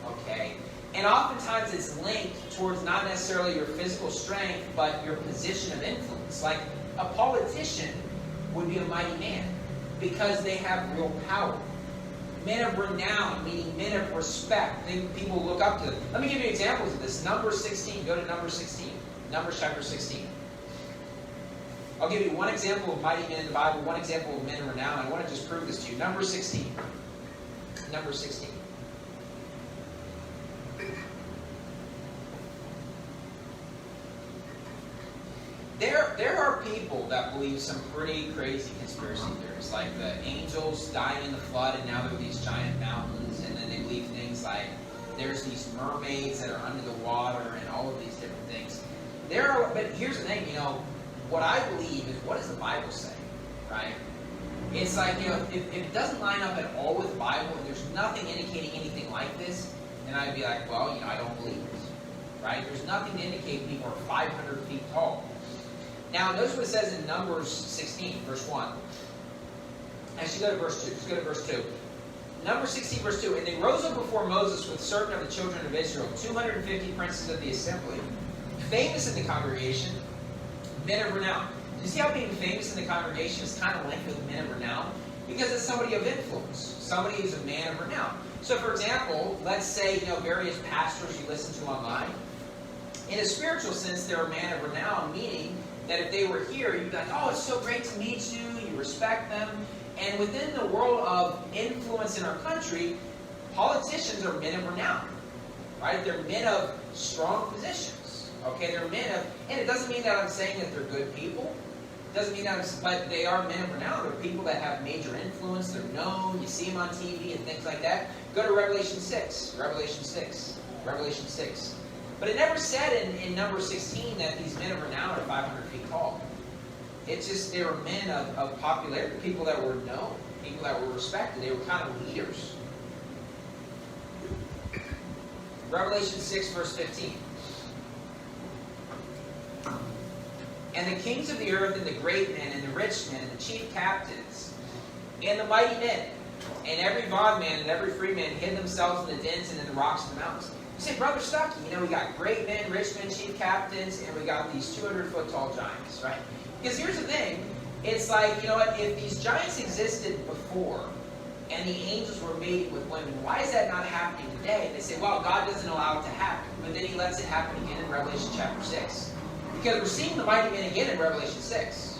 Okay? And oftentimes it's linked towards not necessarily your physical strength, but your position of influence. Like a politician would be a mighty man because they have real power. Men of renown, meaning men of respect. People look up to them. Let me give you examples of this. Numbers 16. Go to Numbers 16. Numbers chapter 16. I'll give you one example of mighty men in the Bible, one example of men of renown. I want to just prove this to you. Numbers 16. Numbers 16. There are people that believe some pretty crazy conspiracy theories, like the angels dying in the flood and now there are these giant mountains, and then they believe things like there's these mermaids that are under the water and all of these different things. But here's the thing, what I believe is, what does the Bible say, right? It's like, if it doesn't line up at all with the Bible and there's nothing indicating anything like this, then I'd be like, well, I don't believe this, right? There's nothing to indicate people are 500 feet tall. Now, notice what it says in Numbers 16, verse 1. Actually, go to verse 2. Just go to verse 2. Numbers 16, verse 2. And they rose up before Moses with certain of the children of Israel, 250 princes of the assembly, famous in the congregation, men of renown. Do you see how being famous in the congregation is kind of linked with men of renown? Because it's somebody of influence. Somebody who's a man of renown. So, for example, let's say, various pastors you listen to online. In a spiritual sense, they're a man of renown, meaning that if they were here, you'd be like, oh, it's so great to meet you, you respect them. And within the world of influence in our country, politicians are men of renown, right? They're men of strong positions, okay? They're men of, and it doesn't mean that I'm saying that they're good people. It doesn't mean that but they are men of renown. They're people that have major influence. They're known. You see them on TV and things like that. Go to Revelation 6. Revelation 6. Revelation 6. But it never said in number 16 that these men of renown are 500 feet tall. It's just they were men of popularity, people that were known, people that were respected. They were kind of leaders. Revelation 6, verse 15. And the kings of the earth, and the great men, and the rich men, and the chief captains, and the mighty men, and every bondman and every free man hid themselves in the dens and in the rocks of the mountains. You say, Brother Stuckey, we got great men, rich men, chief captains, and we got these 200-foot tall giants, right? Because here's the thing. It's like, if these giants existed before, and the angels were mating with women, why is that not happening today? And they say, well, God doesn't allow it to happen. But then he lets it happen again in Revelation chapter 6. Because we're seeing the mighty man again in Revelation 6.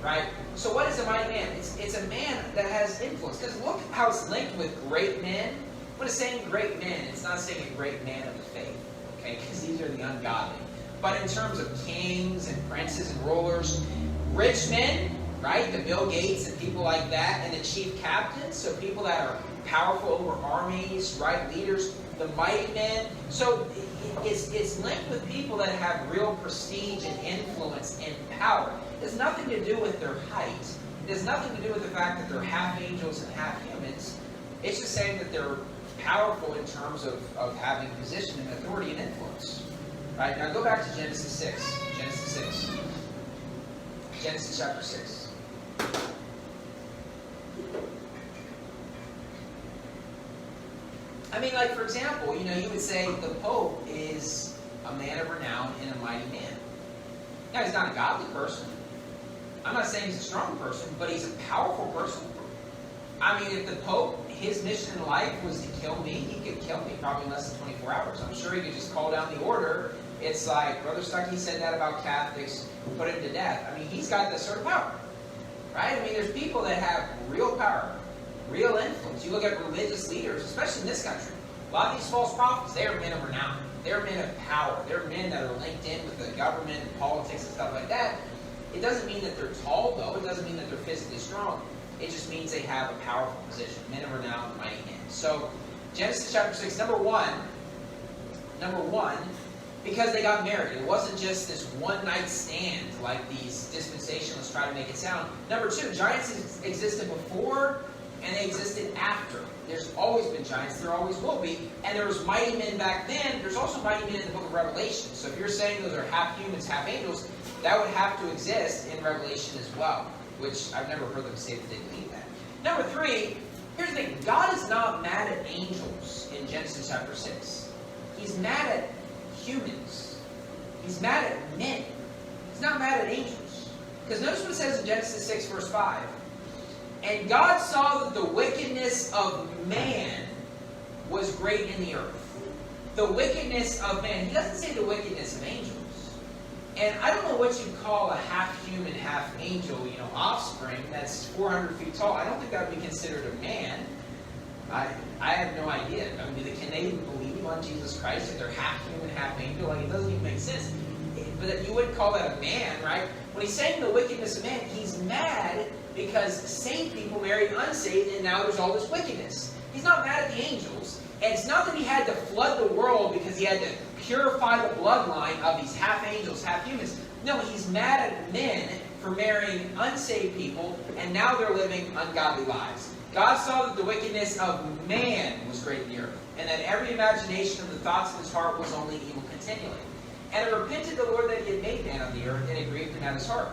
Right? So what is a mighty man? It's a man that has influence. Because look how it's linked with great men. When it's saying great men, it's not saying a great man of the faith. Okay? Because these are the ungodly. But in terms of kings and princes and rulers, rich men, right? The Bill Gates and people like that, and the chief captains, so people that are powerful over armies, right? Leaders, the mighty men. So it's linked with people that have real prestige and influence and power. It has nothing to do with their height. It has nothing to do with the fact that they're half angels and half humans. It's just saying that they're powerful in terms of having position and authority and influence. Right? Now go back to Genesis 6. Genesis 6. Genesis chapter 6. Like for example, you would say the Pope is a man of renown and a mighty man. Now, he's not a godly person. I'm not saying he's a strong person, but he's a powerful person. If the Pope, his mission in life was to kill me, he could kill me probably in less than 24 hours. I'm sure he could just call down the order. It's like, Brother Stuckey said that about Catholics, put him to death. He's got this sort of power. Right? There's people that have real power, real influence. You look at religious leaders, especially in this country. A lot of these false prophets, they are men of renown. They're men of power. They're men that are linked in with the government and politics and stuff like that. It doesn't mean that they're tall, though. It doesn't mean that they're physically strong. It just means they have a powerful position. Men of renown and mighty men. So, Genesis chapter 6, number one, because they got married. It wasn't just this one-night stand like these dispensationalists try to make it sound. Number two, giants existed before and they existed after. There's always been giants. There always will be. And there was mighty men back then. There's also mighty men in the book of Revelation. So if you're saying those are half humans, half angels, that would have to exist in Revelation as well, which I've never heard them say that they believe that. Number three, here's the thing. God is not mad at angels in Genesis chapter 6. He's mad at humans. He's mad at men. He's not mad at angels. Because notice what it says in Genesis 6, verse 5. And God saw that the wickedness of man was great in the earth. The wickedness of man. He doesn't say the wickedness of angels. And I don't know what you'd call a half-human, half-angel, offspring that's 400 feet tall. I don't think that would be considered a man. I have no idea. Can they even believe on Jesus Christ if they're half-human, half-angel? It doesn't even make sense. But you wouldn't call that a man, right? When he's saying the wickedness of man, he's mad because saved people married unsaved, and now there's all this wickedness. He's not mad at the angels. And it's not that he had to flood the world because he had to purify the bloodline of these half angels, half humans. No, he's mad at men for marrying unsaved people, and now they're living ungodly lives. God saw that the wickedness of man was great in the earth, and that every imagination of the thoughts of his heart was only evil continually. And it repented the Lord that he had made man on the earth, and it grieved him at his heart.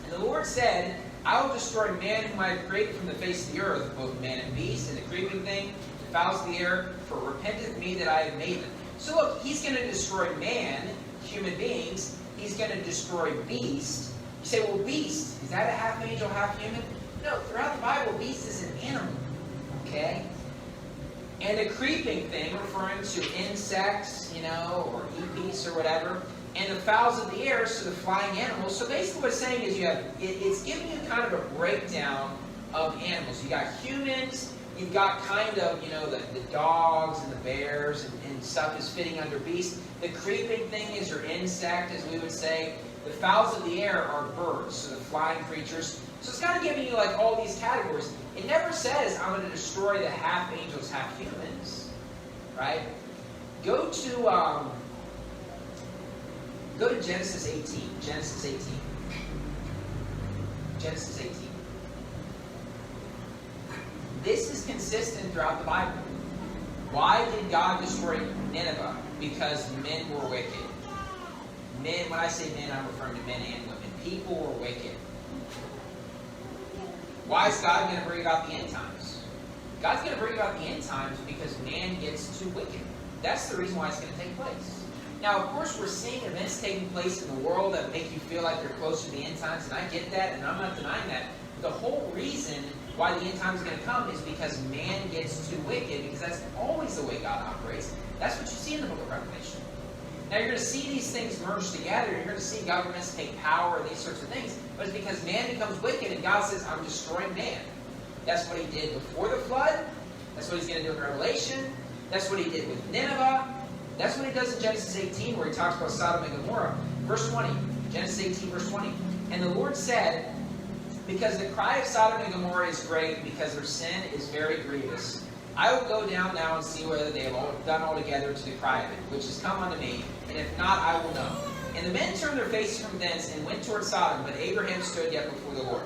And the Lord said, I will destroy man whom I have created from the face of the earth, both man and beast, and the creeping thing, the fowls of the air, for it repenteth me that I have made them. So look, he's going to destroy man, human beings. He's going to destroy beast. You say, well, beast, is that a half angel, half human? No, throughout the Bible, beast is an animal. Okay? And a creeping thing, referring to insects, or beasts or whatever. And the fowls of the air, so the flying animals. So basically what it's saying is it's giving you kind of a breakdown of animals. You got humans, you've got kind of, the dogs and the bears and stuff is fitting under beasts. The creeping thing is your insect, as we would say. The fowls of the air are birds, so the flying creatures. So it's kind of giving you all these categories. It never says, I'm going to destroy the half angels, half humans. Right? Go to Genesis 18. Genesis 18. Genesis 18. This is consistent throughout the Bible. Why did God destroy Nineveh? Because men were wicked. Men, when I say men, I'm referring to men and women. People were wicked. Why is God going to bring about the end times? God's going to bring about the end times because man gets too wicked. That's the reason why it's going to take place. Now, of course, we're seeing events taking place in the world that make you feel like you're closer to the end times, and I get that, and I'm not denying that. But the whole reason why the end times is going to come is because man gets too wicked, because that's always the way God operates. That's what you see in the book of Revelation. Now, you're going to see these things merge together. You're going to see governments take power and these sorts of things. But it's because man becomes wicked, and God says, I'm destroying man. That's what he did before the flood. That's what he's going to do in Revelation. That's what he did with Nineveh. That's what he does in Genesis 18, where he talks about Sodom and Gomorrah. Verse 20. Genesis 18, verse 20. And the Lord said, because the cry of Sodom and Gomorrah is great, because their sin is very grievous, I will go down now and see whether they have all done altogether to the cry of it, which has come unto me, and if not, I will know. And the men turned their faces from thence and went toward Sodom, but Abraham stood yet before the Lord.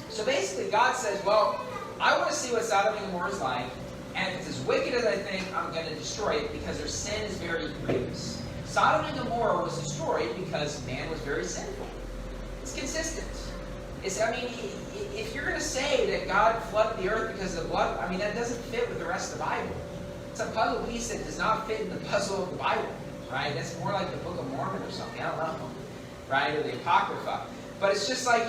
So basically, God says, well, I want to see what Sodom and Gomorrah is like, and if it's as wicked as I think, I'm going to destroy it, because their sin is very grievous. Sodom and Gomorrah was destroyed because man was very sinful. It's consistent. If you're going to say that God flooded the earth because of the blood, that doesn't fit with the rest of the Bible. It's a puzzle piece that does not fit in the puzzle of the Bible, right? That's more like the Book of Mormon or something. I don't know, right? Or the Apocrypha. But it's just like,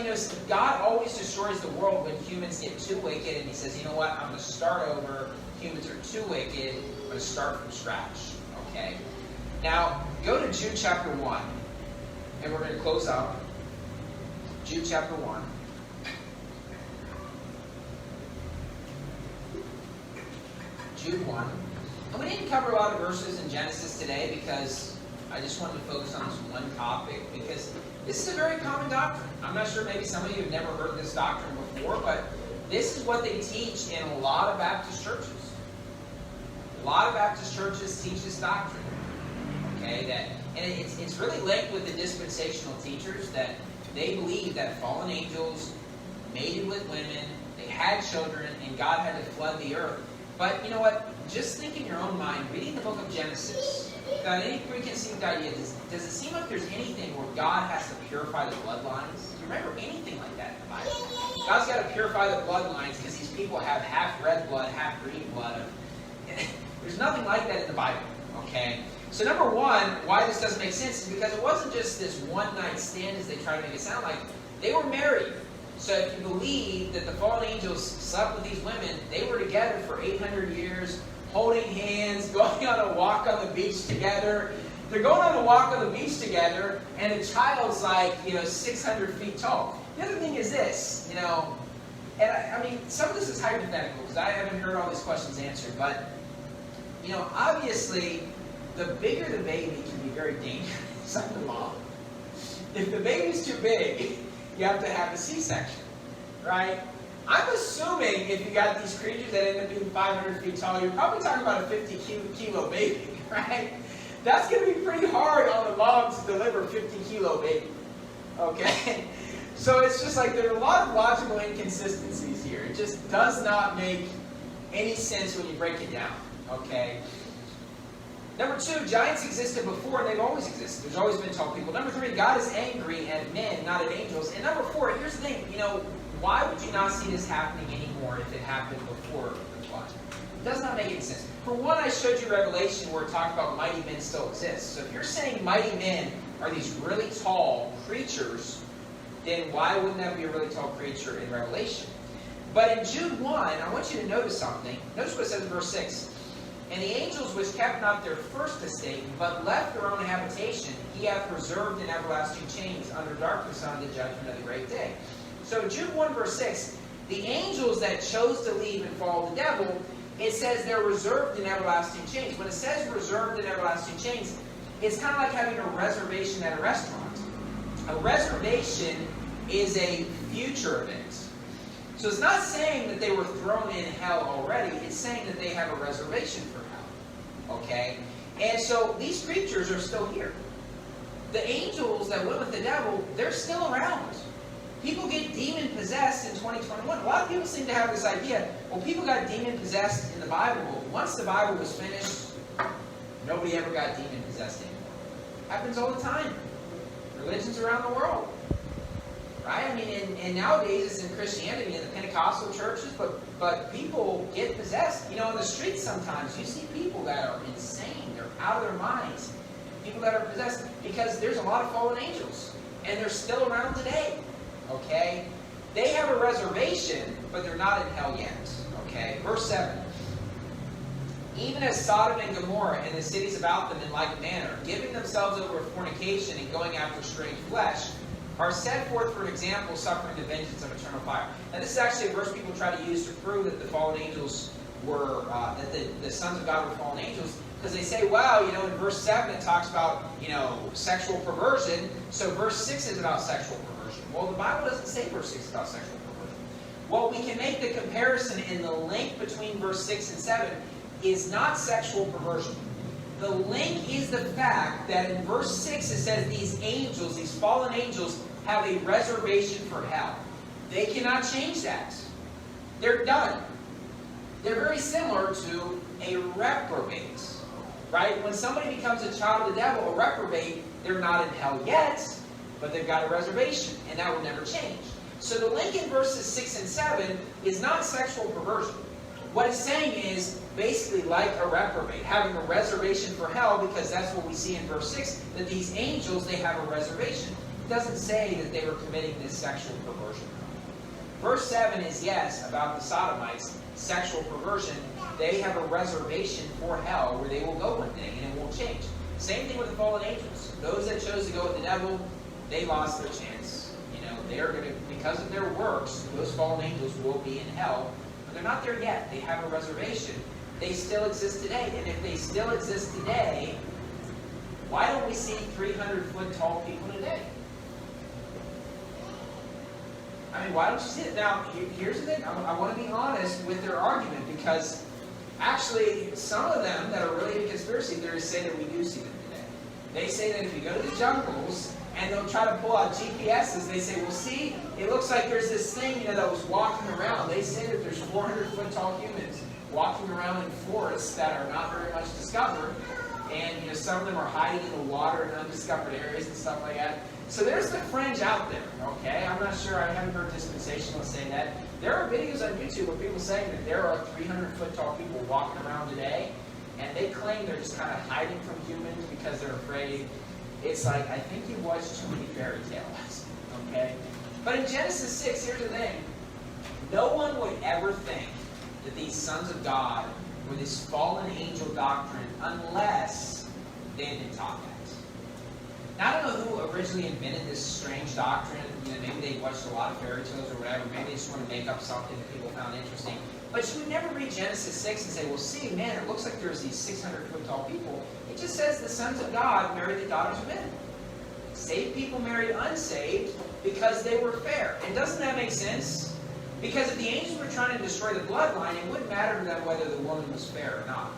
God always destroys the world when humans get too wicked, and he says, you know what, I'm going to start over. Humans are too wicked. I'm going to start from scratch, okay? Now, go to Jude chapter 1, and we're going to close out. Jude chapter 1. Jude 1. And we didn't cover a lot of verses in Genesis today because I just wanted to focus on this one topic, because this is a very common doctrine. I'm not sure, maybe some of you have never heard this doctrine before, but this is what they teach in a lot of Baptist churches. A lot of Baptist churches teach this doctrine. Okay, and it's really linked with the dispensational teachers, that they believe that fallen angels mated with women, they had children, and God had to flood the earth. But you know what? Just think in your own mind, reading the book of Genesis, without any preconceived idea, does it seem like there's anything where God has to purify the bloodlines? Do you remember anything like that in the Bible? God's got to purify the bloodlines because these people have half red blood, half green blood. There's nothing like that in the Bible, okay? So number one, why this doesn't make sense is because it wasn't just this one-night stand as they try to make it sound like. They were married. So if you believe that the fallen angels slept with these women, they were together for 800 years, holding hands, going on a walk on the beach together. They're going on a walk on the beach together, and the child's like, 600 feet tall. The other thing is this, and some of this is hypothetical because I haven't heard all these questions answered, but, obviously, the bigger the baby can be very dangerous on the mom. If the baby's too big, you have to have a C-section, right? I'm assuming if you got these creatures that end up being 500 feet tall, you're probably talking about a 50-kilo baby, right? That's going to be pretty hard on the mom to deliver a 50-kilo baby, okay? So it's just like there are a lot of logical inconsistencies here. It just does not make any sense when you break it down, okay? Number two, giants existed before and they've always existed. There's always been tall people. Number three, God is angry at men, not at angels. And number four, here's the thing, why would you not see this happening anymore if it happened before the flood? It does not make any sense. For one, I showed you Revelation where it talked about mighty men still exist. So if you're saying mighty men are these really tall creatures, then why wouldn't that be a really tall creature in Revelation? But in Jude 1, I want you to notice something. Notice what it says in verse 6. And the angels which kept not their first estate, but left their own habitation, he hath preserved in everlasting chains under darkness unto the judgment of the great day. So Jude 1 verse 6, the angels that chose to leave and follow the devil, it says they're reserved in everlasting chains. When it says reserved in everlasting chains, it's kind of like having a reservation at a restaurant. A reservation is a future event. So it's not saying that they were thrown in hell already. It's saying that they have a reservation for hell. Okay? And so these creatures are still here. The angels that went with the devil, they're still around. People get demon-possessed in 2021. A lot of people seem to have this idea, well, people got demon-possessed in the Bible. Once the Bible was finished, nobody ever got demon-possessed anymore. Happens all the time. Religions around the world. Right? I mean, and nowadays it's in Christianity, in the Pentecostal churches, but people get possessed. You know, in the streets sometimes, you see people that are insane. They're out of their minds. People that are possessed, because there's a lot of fallen angels. And they're still around today. Okay? They have a reservation, but they're not in hell yet. Okay? Verse 7. Even as Sodom and Gomorrah and the cities about them in like manner, giving themselves over to fornication and going after strange flesh, are set forth for an example, suffering the vengeance of eternal fire. Now, this is actually a verse people try to use to prove that the fallen angels were, that the sons of God were fallen angels, because they say, well, you know, in verse 7 it talks about, you know, sexual perversion, so verse 6 is about sexual perversion. Well, the Bible doesn't say verse 6 is about sexual perversion. Well, we can make the comparison, in the link between verse 6 and 7 is not sexual perversion. The link is the fact that in verse 6 it says these angels, these fallen angels, have a reservation for hell. They cannot change that. They're done. They're very similar to a reprobate. Right? When somebody becomes a child of the devil, a reprobate, they're not in hell yet, but they've got a reservation, and that will never change. So the link in verses 6 and 7 is not sexual perversion. What it's saying is basically like a reprobate, having a reservation for hell, because that's what we see in verse 6, that these angels, they have a reservation. It doesn't say that they were committing this sexual perversion. Verse 7 is, yes, about the Sodomites, sexual perversion. They have a reservation for hell where they will go one day, and it won't change. Same thing with the fallen angels. Those that chose to go with the devil, they lost their chance. You know, they are going to, because of their works, those fallen angels will be in hell. They're not there yet. They have a reservation. They still exist today. And if they still exist today, why don't we see 300-foot tall people today? I mean, why don't you see it? Now, here's the thing. I want to be honest with their argument, because actually some of them that are really into conspiracy theories say that we do see them today. They say that if you go to the jungles, and they'll try to pull out GPSs. They say, well, see, it looks like there's this thing, you know, that was walking around. They say that there's 400-foot tall humans walking around in forests that are not very much discovered. And, you know, some of them are hiding in the water in undiscovered areas and stuff like that. So there's the fringe out there, okay? I'm not sure. I haven't heard dispensationalists say that. There are videos on YouTube of people saying that there are 300-foot tall people walking around today, and they claim they're just kind of hiding from humans because they're afraid. It's like, I think you watched too many fairy tales, okay? But in Genesis 6, here's the thing. No one would ever think that these sons of God were this fallen angel doctrine unless they had been taught that. Now, I don't know who originally invented this strange doctrine. You know, maybe they watched a lot of fairy tales or whatever. Maybe they just want to make up something that people found interesting. But you would never read Genesis 6 and say, well, see, man, it looks like there's these 600-foot tall people. It just says the sons of God married the daughters of men. Saved people married unsaved because they were fair. And doesn't that make sense? Because if the angels were trying to destroy the bloodline, it wouldn't matter to them whether the woman was fair or not.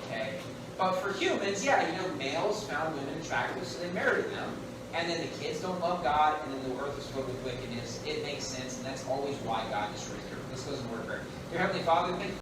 Okay? But for humans, yeah, you know, males found women attractive, so they married them. And then the kids don't love God, and then the earth is filled with wickedness. It makes sense, and that's always why God destroys the earth. Let's go to the word of prayer. Dear Heavenly Father, thank you.